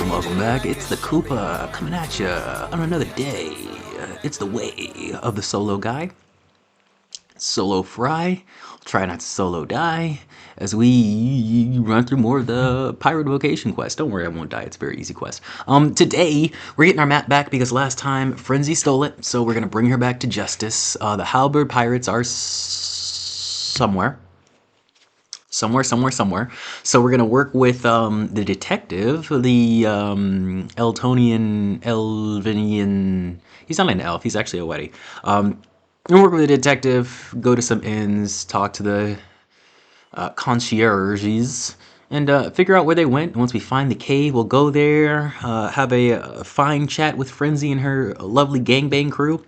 Welcome back. It's the Koopa coming at you on another day. It's the way of the solo guy. Solo fry. Try not to solo die as we run through more of the pirate vocation quest. Don't worry, I won't die. It's a very easy quest. Today we're getting our map back because last time Frenzy stole it, so we're gonna bring her back to justice. The Halberd pirates are somewhere. So we're gonna work with the detective, the Elvinian. He's not an elf. He's actually a Weddy. We'll work with the detective. Go to some inns. Talk to the concierges. And figure out where they went. And once we find the cave, we'll go there. Have a fine chat with Frenzy and her lovely gangbang crew.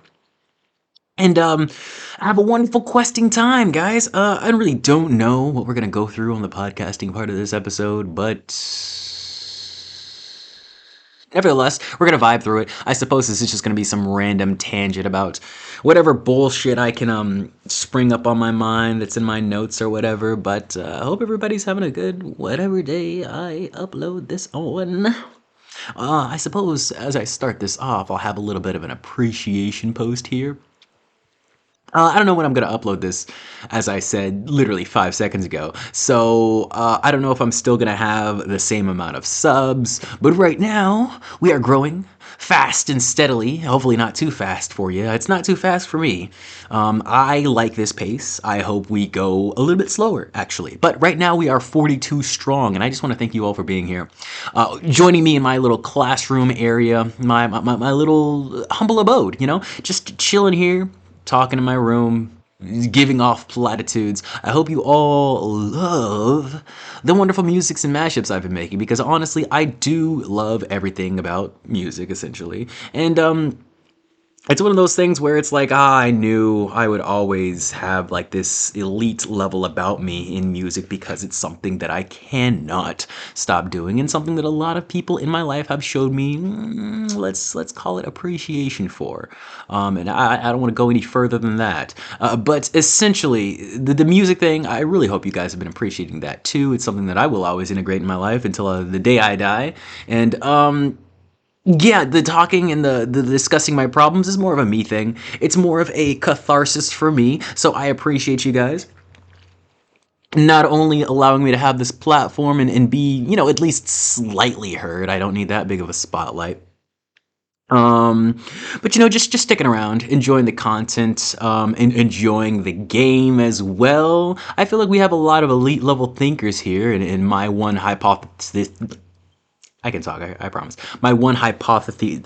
And have a wonderful questing time, guys. I really don't know what we're gonna go through on the podcasting part of this episode, but nevertheless, we're gonna vibe through it. I suppose this is just gonna be some random tangent about whatever bullshit I can spring up on my mind that's in my notes or whatever. But I hope everybody's having a good whatever day I upload this on. I suppose as I start this off, I'll have a little bit of an appreciation post here. I don't know when I'm going to upload this, as I said literally 5 seconds ago, so I don't know if I'm still going to have the same amount of subs, but right now we are growing fast and steadily, hopefully not too fast for you. It's not too fast for me. I like this pace. I hope we go a little bit slower, actually, but right now we are 42 strong, and I just want to thank you all for being here, joining me in my little classroom area, my little humble abode, you know, just chilling here, talking in my room, giving off platitudes. I hope you all love the wonderful musics and mashups I've been making, because honestly, I do love everything about music, essentially. And it's one of those things where it's like, I knew I would always have like this elite level about me in music because it's something that I cannot stop doing and something that a lot of people in my life have showed me, let's call it appreciation for. And I don't want to go any further than that. But essentially, the music thing, I really hope you guys have been appreciating that too. It's something that I will always integrate in my life until the day I die. And yeah, the talking and the discussing my problems is more of a me thing. It's more of a catharsis for me, so I appreciate you guys not only allowing me to have this platform and be, you know, at least slightly heard. I don't need that big of a spotlight. But you know, just sticking around, enjoying the content, and enjoying the game as well. I feel like we have a lot of elite level thinkers here, and in my one hypothesis. I can talk, I promise. My one hypothesis,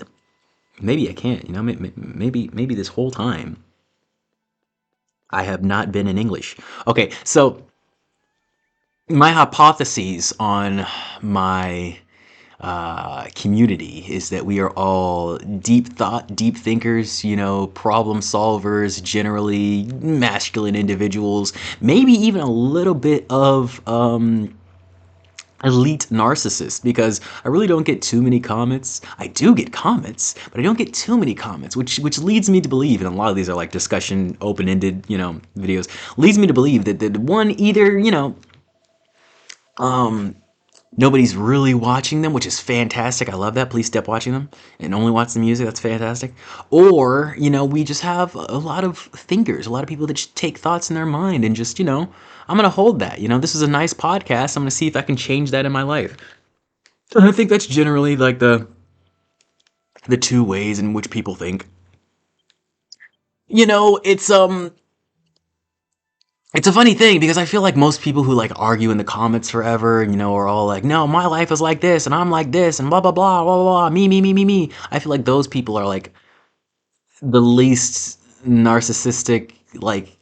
maybe I can't, you know, maybe this whole time I have not been in English. Okay, so my hypotheses on my community is that we are all deep thought, deep thinkers, you know, problem solvers, generally masculine individuals, maybe even a little bit of, elite narcissist, because I really don't get too many comments. I do get comments, but I don't get too many comments, which leads me to believe, and a lot of these are like discussion, open-ended, you know, videos, leads me to believe that one, either, you know, nobody's really watching them, which is fantastic. I love that. Please stop watching them and only watch the music. That's fantastic. Or, you know, we just have a lot of thinkers, a lot of people that just take thoughts in their mind and just, you know, I'm going to hold that. You know, this is a nice podcast. I'm going to see if I can change that in my life. And I think that's generally like the two ways in which people think. You know, it's a funny thing because I feel like most people who like argue in the comments forever, you know, are all like, no, my life is like this and I'm like this and blah, blah, blah, blah, blah, me. I feel like those people are like the least narcissistic, like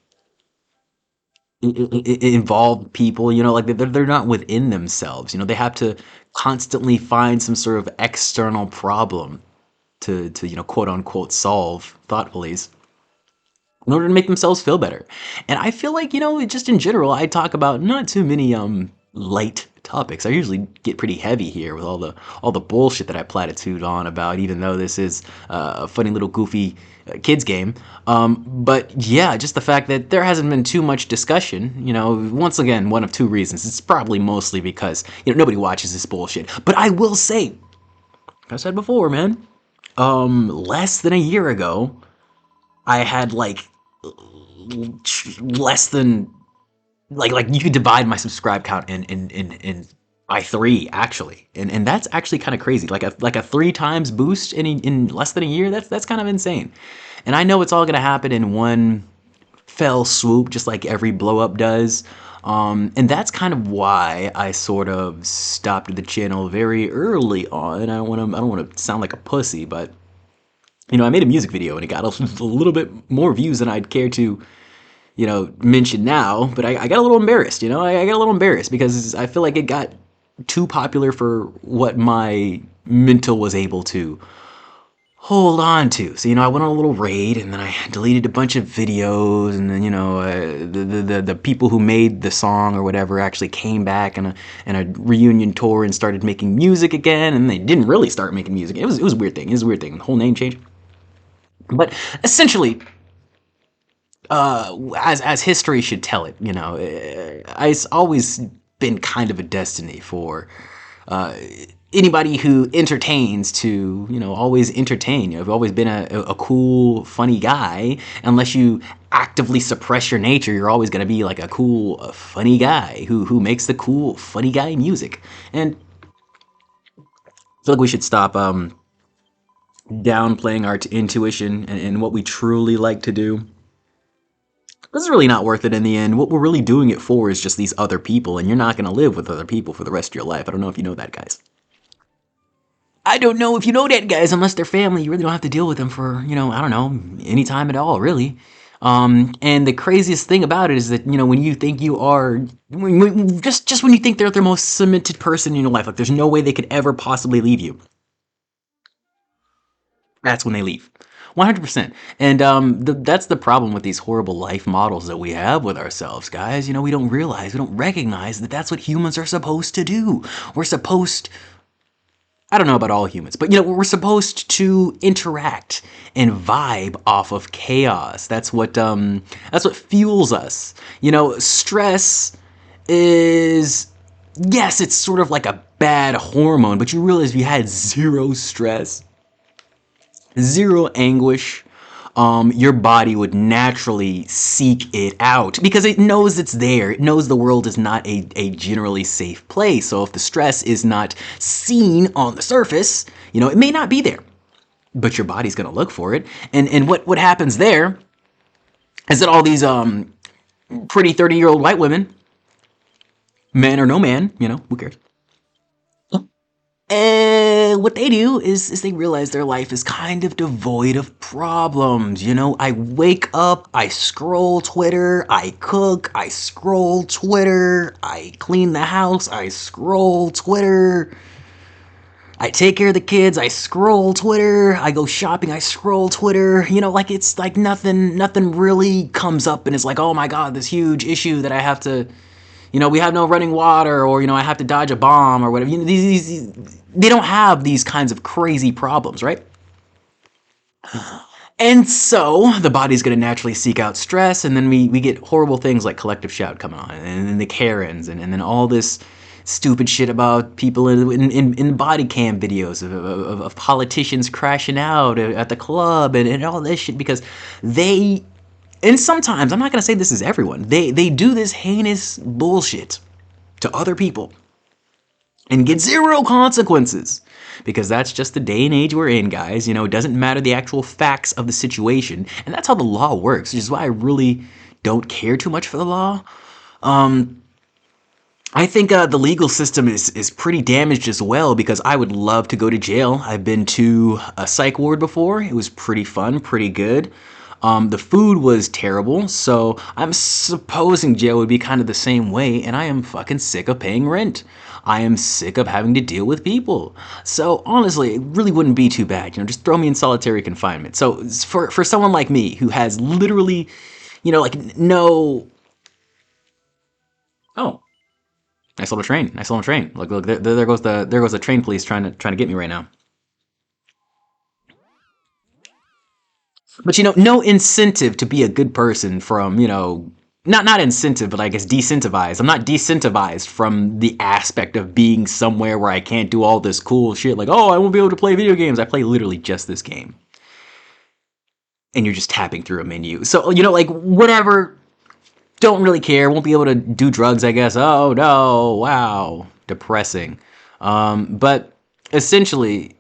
involved people, you know, like they're not within themselves, you know, they have to constantly find some sort of external problem to you know, quote unquote solve thoughtfully in order to make themselves feel better. And I feel like, you know, just in general, I talk about not too many light topics. I usually get pretty heavy here with all the bullshit that I platitude on about, even though this is a funny little goofy kids game. But yeah, just the fact that there hasn't been too much discussion, once again, one of two reasons. It's probably mostly because, nobody watches this bullshit. But I will say, like I said before, man, less than a year ago, I had like less than like you could divide my subscribe count in by three actually, and that's actually kind of crazy. Like a 3 times boost in less than a year. That's kind of insane. And I know it's all gonna happen in one fell swoop, just like every blow up does. And that's kind of why I sort of stopped the channel very early on. I don't want to sound like a pussy, but I made a music video and it got a little bit more views than I'd care to, mention now. But I got a little embarrassed, I got a little embarrassed because I feel like it got too popular for what my mental was able to hold on to. So, I went on a little raid and then I deleted a bunch of videos, and then, the people who made the song or whatever actually came back and a reunion tour and started making music again, and they didn't really start making music. It was a weird thing. The whole name change. But essentially, as history should tell it, it's always been kind of a destiny for anybody who entertains to, always entertain. I've always been a cool, funny guy. Unless you actively suppress your nature, you're always going to be like a cool, funny guy who makes the cool, funny guy music. And I feel like we should stop downplaying our intuition and what we truly like to do. This is really not worth it in the end. What we're really doing it for is just these other people, and you're not going to live with other people for the rest of your life. I don't know if you know that, guys. I don't know if you know that, guys. Unless they're family, you really don't have to deal with them for, I don't know, any time at all, really. And the craziest thing about it is that, when you think you are, just when you think they're the most cemented person in your life, like there's no way they could ever possibly leave you, that's when they leave. 100%. And that's the problem with these horrible life models that we have with ourselves, guys. We don't recognize that that's what humans are supposed to do. I don't know about all humans, but we're supposed to interact and vibe off of chaos. That's what fuels us. Stress is, yes, it's sort of like a bad hormone, but you realize if you had zero stress, zero anguish, your body would naturally seek it out because it knows it's there. It knows the world is not a generally safe place. So if the stress is not seen on the surface, it may not be there, but your body's going to look for it. And what happens there is that all these pretty 30-year-old white women, man or no man, who cares? And what they do is they realize their life is kind of devoid of problems. I wake up, I scroll Twitter, I cook, I scroll Twitter, I clean the house, I scroll Twitter, I take care of the kids, I scroll Twitter, I go shopping, I scroll Twitter. It's like nothing really comes up and it's like, oh my God, this huge issue that I have to, we have no running water, or, I have to dodge a bomb or whatever. They don't have these kinds of crazy problems, right? And so the body's going to naturally seek out stress, and then we get horrible things like collective shout coming on, and then the Karens, and then all this stupid shit about people in body cam videos of politicians crashing out at the club and all this shit because they... And sometimes, I'm not going to say this is everyone, they do this heinous bullshit to other people and get zero consequences because that's just the day and age we're in, guys. It doesn't matter the actual facts of the situation, and that's how the law works, which is why I really don't care too much for the law. I think the legal system is pretty damaged as well because I would love to go to jail. I've been to a psych ward before. It was pretty fun, pretty good. The food was terrible, so I'm supposing jail would be kind of the same way, and I am fucking sick of paying rent. I am sick of having to deal with people. So honestly, it really wouldn't be too bad. Just throw me in solitary confinement. So for someone like me who has literally, like no... Oh. I saw the train. I saw the train. Look, there goes the train police trying to get me right now. But no incentive to be a good person from, not incentive, but I guess decentivized. I'm not decentivized from the aspect of being somewhere where I can't do all this cool shit like, oh, I won't be able to play video games. I play literally just this game. And you're just tapping through a menu. So, like whatever, don't really care. Won't be able to do drugs, I guess. Oh no, wow. Depressing. But essentially,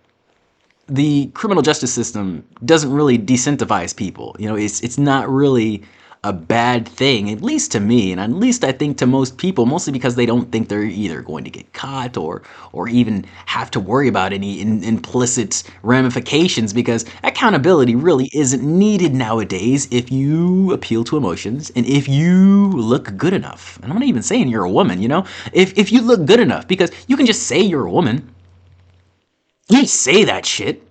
the criminal justice system doesn't really decentivize people. It's not really a bad thing, at least to me, and at least I think to most people, mostly because they don't think they're either going to get caught or even have to worry about any implicit ramifications, because accountability really isn't needed nowadays if you appeal to emotions and if you look good enough. And I'm not even saying you're a woman, if you look good enough, because you can just say you're a woman. You say that shit.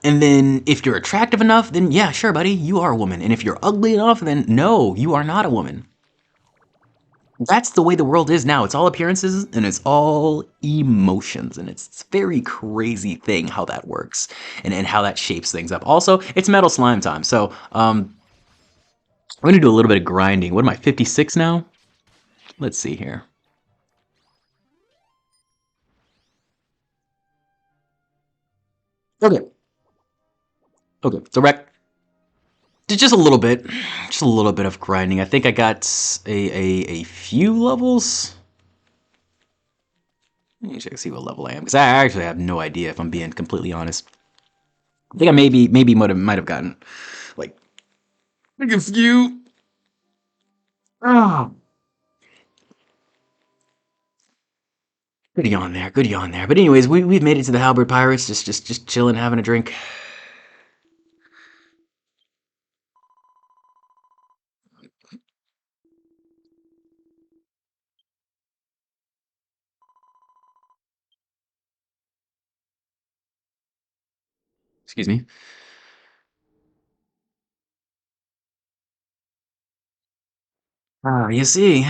And then if you're attractive enough, then yeah, sure, buddy, you are a woman. And if you're ugly enough, then no, you are not a woman. That's the way the world is now. It's all appearances and it's all emotions. And it's a very crazy thing how that works and how that shapes things up. Also, it's Metal Slime time. So I'm going to do a little bit of grinding. What am I, 56 now? Let's see here. Okay. Okay, so just a little bit, of grinding. I think I got a few levels. Let me check and see what level I am, because I actually have no idea, if I'm being completely honest. I think I maybe might have gotten like a few. Oh. Good yawn there, good yawn there. But anyways, we've made it to the Halberd Pirates, just chilling, having a drink. Excuse me. You see,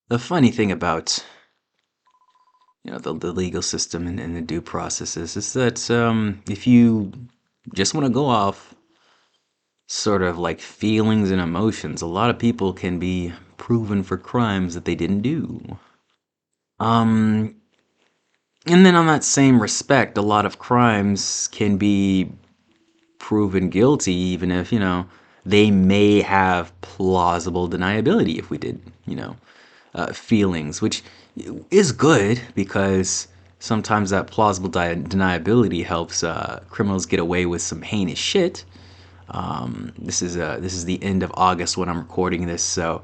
the funny thing about the legal system and the due processes is that if you just want to go off sort of like feelings and emotions, a lot of people can be proven for crimes that they didn't do. Um, and then on that same respect, a lot of crimes can be proven guilty even if, they may have plausible deniability if we did, feelings, which is good because sometimes that plausible deniability helps criminals get away with some heinous shit. This is the end of August when I'm recording this, so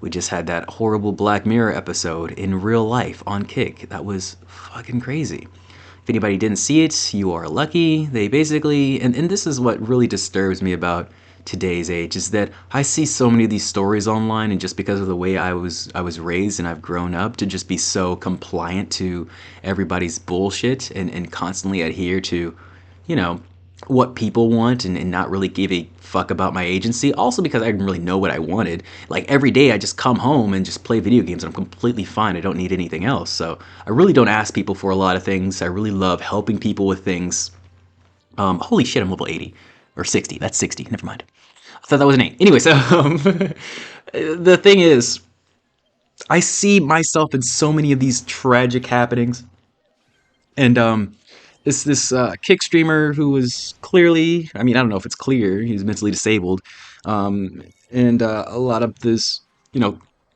we just had that horrible Black Mirror episode in real life on Kick. That was fucking crazy. If anybody didn't see it, you are lucky. They basically, and this is what really disturbs me about today's age, is that I see so many of these stories online, and just because of the way I was raised and I've grown up to just be so compliant to everybody's bullshit and constantly adhere to, what people want and not really give a fuck about my agency. Also because I didn't really know what I wanted. Like every day I just come home and just play video games and I'm completely fine. I don't need anything else. So I really don't ask people for a lot of things. I really love helping people with things. Holy shit, I'm level 80 or 60. That's 60. Never mind. I thought that was an 8. Anyway, so the thing is, I see myself in so many of these tragic happenings. And this kick streamer who was clearly, I mean, I don't know if it's clear, he was mentally disabled, and a lot of this,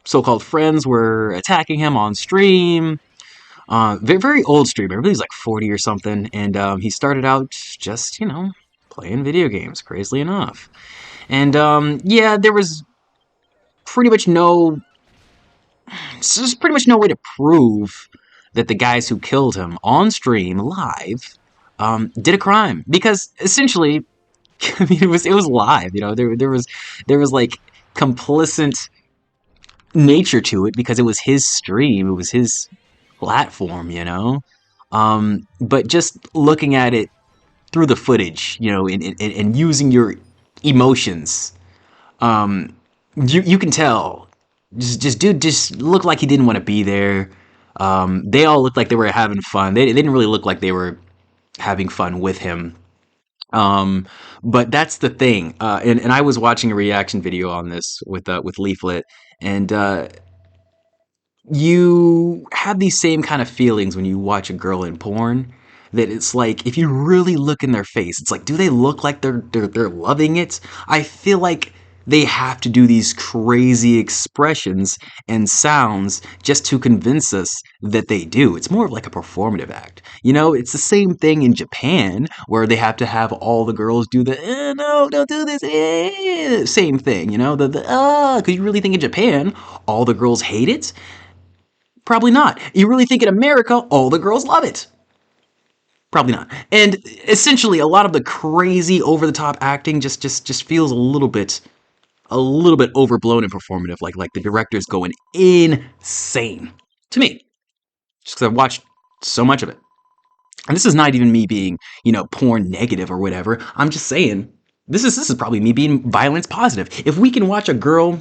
so-called friends were attacking him on stream. Very, very old streamer, I believe he's like 40 or something, and he started out just, playing video games, crazily enough. And yeah, there was pretty much there's pretty much no way to prove that the guys who killed him on stream live did a crime, because essentially, I mean, it was live. There was like complicit nature to it because it was his stream, it was his platform, but just looking at it through the footage, and using your emotions, you can tell Just looked like he didn't want to be there. They all looked like they were having fun. They didn't really look like they were having fun with him. But that's the thing. And I was watching a reaction video on this with Leaflet, and you have these same kind of feelings when you watch a girl in porn. That it's like, if you really look in their face, it's like, do they look like they're loving it? I feel like they have to do these crazy expressions and sounds just to convince us that they do. It's more of like a performative act. You know, it's the same thing in Japan where they have to have all the girls do the, no, don't do this. Same thing, you know, could you really think in Japan all the girls hate it? Probably not. You really think in America all the girls love it? Probably not. And essentially, a lot of the crazy, over-the-top acting just feels a little bit overblown and performative. Like the director's going insane to me, just because I've watched so much of it. And this is not even me being, porn negative or whatever. I'm just saying this is probably me being violence positive. If we can watch a girl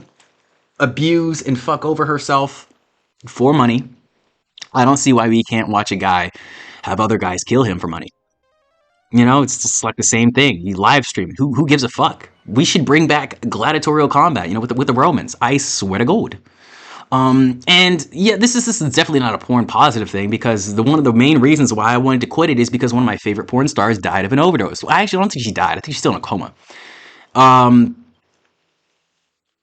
abuse and fuck over herself for money, I don't see why we can't watch a guy have other guys kill him for money. It's just like the same thing. You live stream. Who gives a fuck? We should bring back gladiatorial combat, with the Romans. I swear to God. And yeah, this is definitely not a porn positive thing, because one of the main reasons why I wanted to quit it is because one of my favorite porn stars died of an overdose. Well, I actually don't think she died. I think she's still in a coma.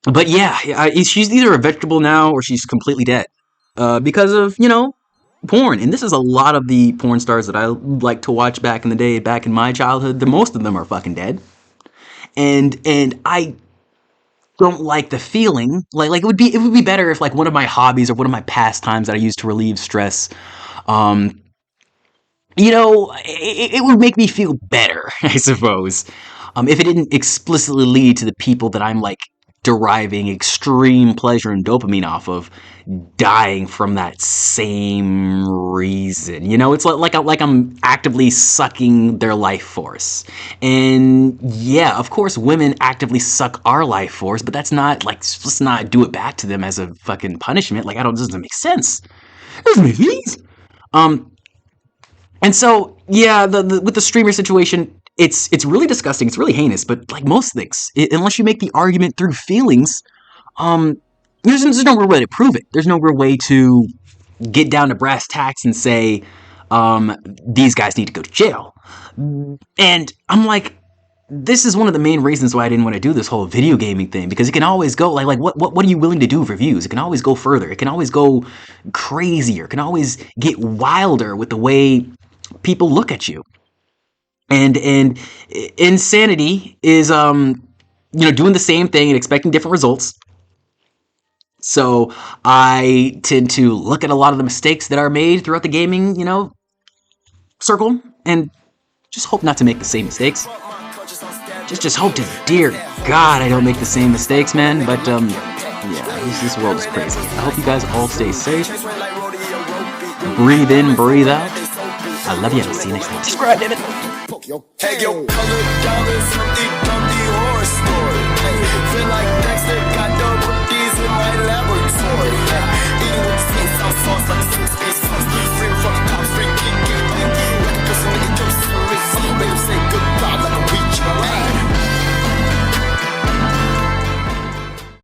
But yeah, she's either a vegetable now or she's completely dead. Because of, porn. And this is a lot of the porn stars that I like to watch back in the day, back in my childhood. Most of them are fucking dead. And I don't like the feeling. Like it would be better if, like, one of my hobbies or one of my pastimes that I use to relieve stress, it would make me feel better, I suppose. If it didn't explicitly lead to the people that I'm, like, deriving extreme pleasure and dopamine off of dying from that same reason. It's like I'm actively sucking their life force. And yeah, of course women actively suck our life force, but that's not, like, let's not do it back to them as a fucking punishment. Like, it doesn't make sense. It doesn't make sense. And so yeah, the with the streamer situation, it's really disgusting. It's really heinous. But like most things, unless you make the argument through feelings, there's no real way to prove it. There's no real way to get down to brass tacks and say, these guys need to go to jail. And I'm like, this is one of the main reasons why I didn't want to do this whole video gaming thing, because it can always go like what are you willing to do for views? It can always go further. It can always go crazier. It can always get wilder with the way people look at you. And insanity is doing the same thing and expecting different results. So I tend to look at a lot of the mistakes that are made throughout the gaming, circle, and just hope not to make the same mistakes. Just hope to dear God I don't make the same mistakes, man. But yeah, this world is crazy. I hope you guys all stay safe. Breathe in, breathe out. I love you. I'll see you next time. Subscribe, damn it.